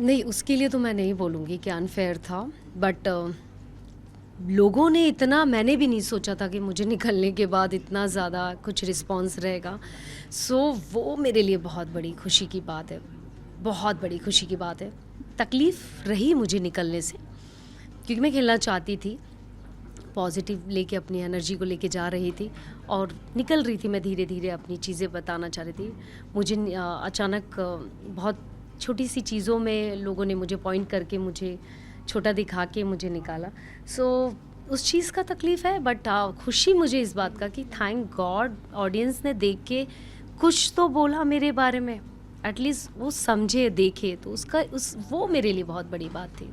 नहीं, उसके लिए तो मैं नहीं बोलूँगी कि अनफ़ेयर था, बट लोगों ने इतना, मैंने भी नहीं सोचा था कि मुझे निकलने के बाद इतना ज़्यादा कुछ रिस्पॉन्स रहेगा। सो वो मेरे लिए बहुत बड़ी खुशी की बात है, बहुत बड़ी खुशी की बात है। तकलीफ़ रही मुझे निकलने से, क्योंकि मैं खेलना चाहती थी, पॉजिटिव लेके अपनी एनर्जी को लेके जा रही थी और निकल रही थी मैं धीरे-धीरे अपनी चीज़ें बताना चाह रही थी। मुझे अचानक बहुत छोटी-सी चीज़ों में लोगों ने मुझे पॉइंट करके, मुझे छोटा दिखा के मुझे निकाला। सो उस चीज़ का तकलीफ़ है, बट खुशी मुझे इस बात का कि थैंक गॉड ऑडियंस ने देख के कुछ तो बोला मेरे बारे में। एटलीस्ट वो समझे, देखे, तो उसका वो मेरे लिए बहुत बड़ी बात थी।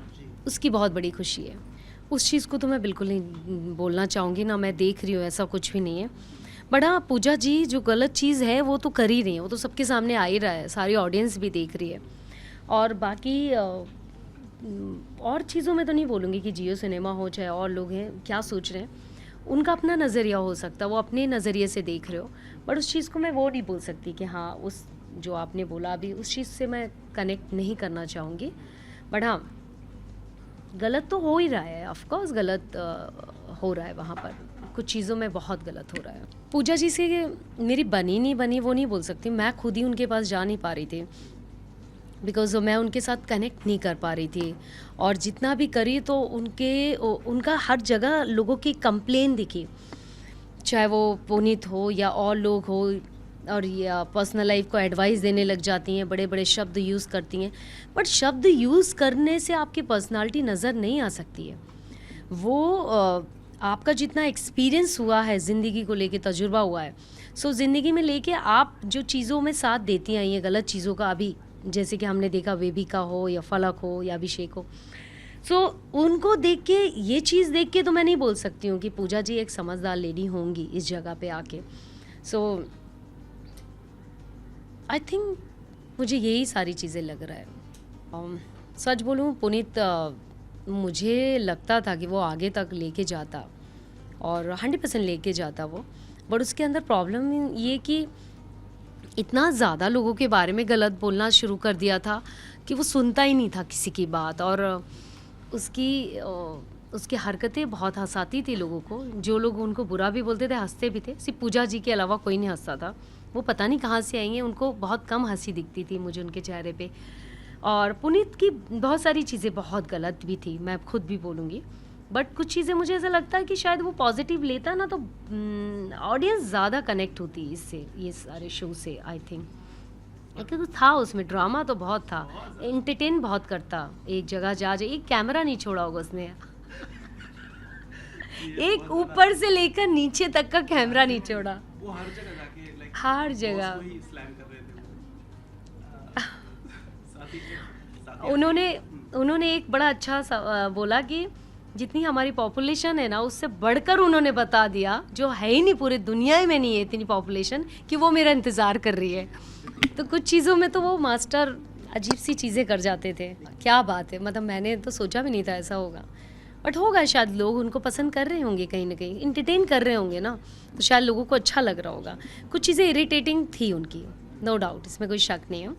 उसकी बहुत बड़ी खुशी है। उस चीज़ को तो मैं बिल्कुल नहीं बोलना चाहूँगी, ना मैं देख रही हूँ, ऐसा कुछ भी नहीं है। बट हाँ, पूजा जी जो गलत चीज़ है वो तो कर ही रही हैं, वो तो सबके सामने आ ही रहा है, सारी ऑडियंस भी देख रही है। और बाकी और चीज़ों में तो नहीं बोलूँगी कि जियो सिनेमा हो चाहे और लोग हैं क्या सोच रहे हैं, उनका अपना नज़रिया हो सकता है, वो अपने नज़रिए से देख रहे हो। बट उस चीज़ को मैं वो नहीं बोल सकती कि हाँ, उस जो आपने बोला अभी उस चीज़ से मैं कनेक्ट नहीं करना चाहूँगी। बट हाँ, गलत तो हो ही रहा है, ऑफ कोर्स गलत हो रहा है, वहाँ पर कुछ चीज़ों में बहुत गलत हो रहा है। पूजा जी से मेरी बनी नहीं बनी वो नहीं बोल सकती, मैं खुद ही उनके पास जा नहीं पा रही थी, बिकॉज़ मैं उनके साथ कनेक्ट नहीं कर पा रही थी। और जितना भी करी तो उनका हर जगह लोगों की कंप्लेन दिखी, चाहे वो पुनीत हो या और लोग हो, और या पर्सनल लाइफ को एडवाइस देने लग जाती हैं, बड़े बड़े शब्द यूज़ करती हैं। बट शब्द यूज़ करने से आपकी पर्सनालिटी नज़र नहीं आ सकती है। वो आपका जितना एक्सपीरियंस हुआ है, ज़िंदगी को लेके तजुर्बा हुआ है, सो ज़िंदगी में लेके आप जो चीज़ों में साथ देती आई हैं गलत चीज़ों का, अभी जैसे कि हमने देखा वेबिका हो या फलक हो या अभिषेक हो, सो उनको देख के, ये चीज़ देख के तो मैं नहीं बोल सकती हूँ कि पूजा जी एक समझदार लेडी होंगी इस जगह पे आके। सो आई थिंक मुझे यही सारी चीज़ें लग रहा है। सच बोलूँ पुनीत, मुझे लगता था कि वो आगे तक लेके जाता और 100% लेके जाता वो, बट उसके अंदर प्रॉब्लम ये कि इतना ज़्यादा लोगों के बारे में गलत बोलना शुरू कर दिया था कि वो सुनता ही नहीं था किसी की बात। और उसकी हरकतें बहुत हँसाती थी लोगों को, जो लोग उनको बुरा भी बोलते थे हँसते भी थे। सिर्फ पूजा जी के अलावा कोई नहीं हँसता था। वो पता नहीं कहाँ से आई हैं, उनको बहुत कम हँसी दिखती थी मुझे उनके चेहरे पे। और पुनीत की बहुत सारी चीज़ें बहुत गलत भी थी, मैं खुद भी बोलूँगी। बट कुछ चीज़ें मुझे ऐसा लगता है कि शायद वो पॉजिटिव लेता ना, तो ऑडियंस ज़्यादा कनेक्ट होती इससे, ये सारे शो से, आई थिंक। क्योंकि था उसमें ड्रामा तो बहुत था, एंटरटेन बहुत करता, एक जगह जा एक कैमरा नहीं छोड़ा होगा उसने। एक ऊपर से लेकर नीचे तक का कैमरा नहीं छोड़ा, वो हर जगह जाके लाइक हर जगह। बॉस को ही स्लैम कर रहे थे वो। साथी उन्होंने एक बड़ा अच्छा बोला कि जितनी हमारी पॉपुलेशन है ना, उससे बढ़कर उन्होंने बता दिया, जो है ही नहीं, पूरे दुनिया में नहीं है इतनी पॉपुलेशन, कि वो मेरा इंतज़ार कर रही है। तो कुछ चीज़ों में तो वो मास्टर अजीब सी चीज़ें कर जाते थे। क्या बात है, मतलब मैंने तो सोचा भी नहीं था ऐसा होगा, बट होगा, शायद लोग उनको पसंद कर रहे होंगे, कहीं ना कहीं इंटरटेन कर रहे होंगे ना, तो शायद लोगों को अच्छा लग रहा होगा। कुछ चीज़ें इरिटेटिंग थी उनकी, नो डाउट, इसमें कोई शक नहीं है।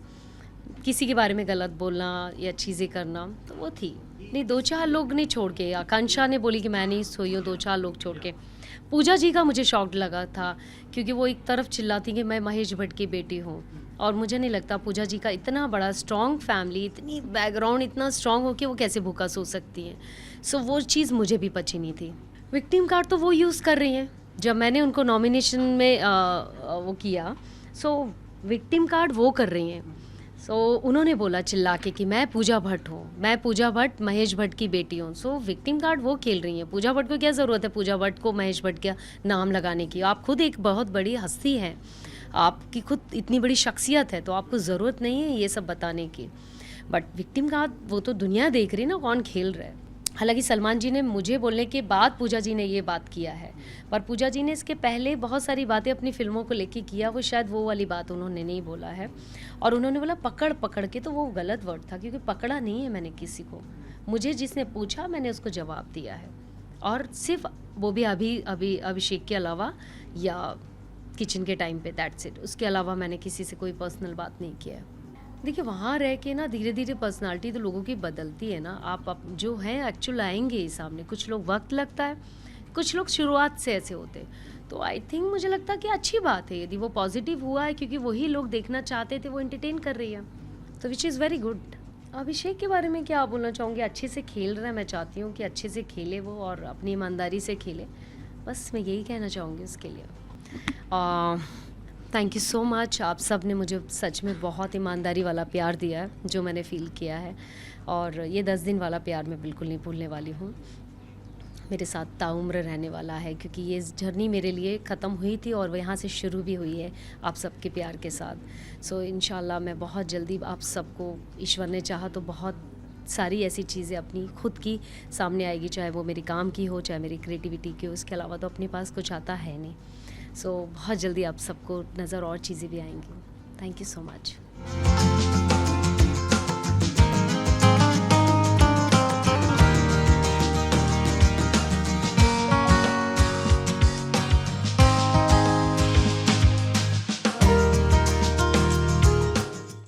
किसी के बारे में गलत बोलना या चीज़ें करना, तो वो थी। नहीं, 2-4 लोग नहीं छोड़ के, आकांक्षा ने बोली कि मैं नहीं सोई हूँ 2-4 लोग छोड़ के। पूजा जी का मुझे शॉक लगा था, क्योंकि वो एक तरफ चिल्लाती कि मैं महेश भट्ट की बेटी हूँ, और मुझे नहीं लगता पूजा जी का इतना बड़ा स्ट्रॉन्ग फैमिली, इतनी बैकग्राउंड इतना स्ट्रॉन्ग हो कि वो कैसे भूखा सो सकती हैं। सो वो चीज़ मुझे भी पची नहीं थी। विक्टिम कार्ड तो वो यूज़ कर रही हैं, जब मैंने उनको नॉमिनेशन में वो किया, सो विक्टिम कार्ड वो कर रही हैं। सो उन्होंने बोला चिल्ला के कि मैं पूजा भट्ट हूँ, मैं पूजा भट्ट महेश भट्ट की बेटी हूँ। सो विक्टिम कार्ड वो खेल रही हैं। पूजा भट्ट को क्या ज़रूरत है पूजा भट्ट को महेश भट्ट का नाम लगाने की? आप खुद एक बहुत बड़ी हस्ती हैं, आपकी खुद इतनी बड़ी शख्सियत है, तो आपको ज़रूरत नहीं है ये सब बताने की। बट विक्टिम कार्ड वो तो दुनिया देख रही है ना, कौन खेल रहा है। हालांकि सलमान जी ने मुझे बोलने के बाद पूजा जी ने ये बात किया है, पर पूजा जी ने इसके पहले बहुत सारी बातें अपनी फिल्मों को लेके किया, वो शायद वो वाली बात उन्होंने नहीं बोला है। और उन्होंने बोला पकड़ पकड़ के, तो वो गलत वर्ड था, क्योंकि पकड़ा नहीं है मैंने किसी को। मुझे जिसने पूछा मैंने उसको जवाब दिया है, और सिर्फ वो भी अभी अभिषेक के अलावा या किचन के टाइम पे, दैट्स इट। उसके अलावा मैंने किसी से कोई पर्सनल बात नहीं किया है। देखिए वहाँ रह के ना धीरे-धीरे पर्सनैलिटी तो लोगों की बदलती है ना, आप जो हैं एक्चुअल आएँगे ही सामने, कुछ लोग वक़्त लगता है, कुछ लोग शुरुआत से ऐसे होते हैं। तो आई थिंक मुझे लगता है कि अच्छी बात है यदि वो पॉज़िटिव हुआ है क्योंकि वही लोग देखना चाहते थे, वो एंटरटेन कर रही है, तो व्हिच इज़ वेरी गुड। अभिषेक के बारे में क्या बोलना चाहूँगी, अच्छे से खेल रहा है, मैं चाहती हूँ कि अच्छे से खेले वो और अपनी ईमानदारी से खेले, बस मैं यही कहना चाहूँगी उसके लिए। थैंक यू सो मच, आप सब ने मुझे सच में बहुत ईमानदारी वाला प्यार दिया है जो मैंने फ़ील किया है, और ये 10 दिन वाला प्यार मैं बिल्कुल नहीं भूलने वाली हूँ, मेरे साथ ताउम्र रहने वाला है क्योंकि ये जर्नी मेरे लिए ख़त्म हुई थी और वो यहाँ से शुरू भी हुई है आप सबके प्यार के साथ। सो इंशाल्लाह मैं बहुत जल्दी आप सबको, ईश्वर ने चाहा तो बहुत सारी ऐसी चीज़ें अपनी खुद की सामने आएगी, चाहे वो मेरे काम की हो, चाहे मेरी क्रिएटिविटी की हो, उसके अलावा तो अपने पास कुछ आता है नहीं। सो बहुत जल्दी आप सबको नज़र और चीज़ें भी आएंगी। Thank you so much.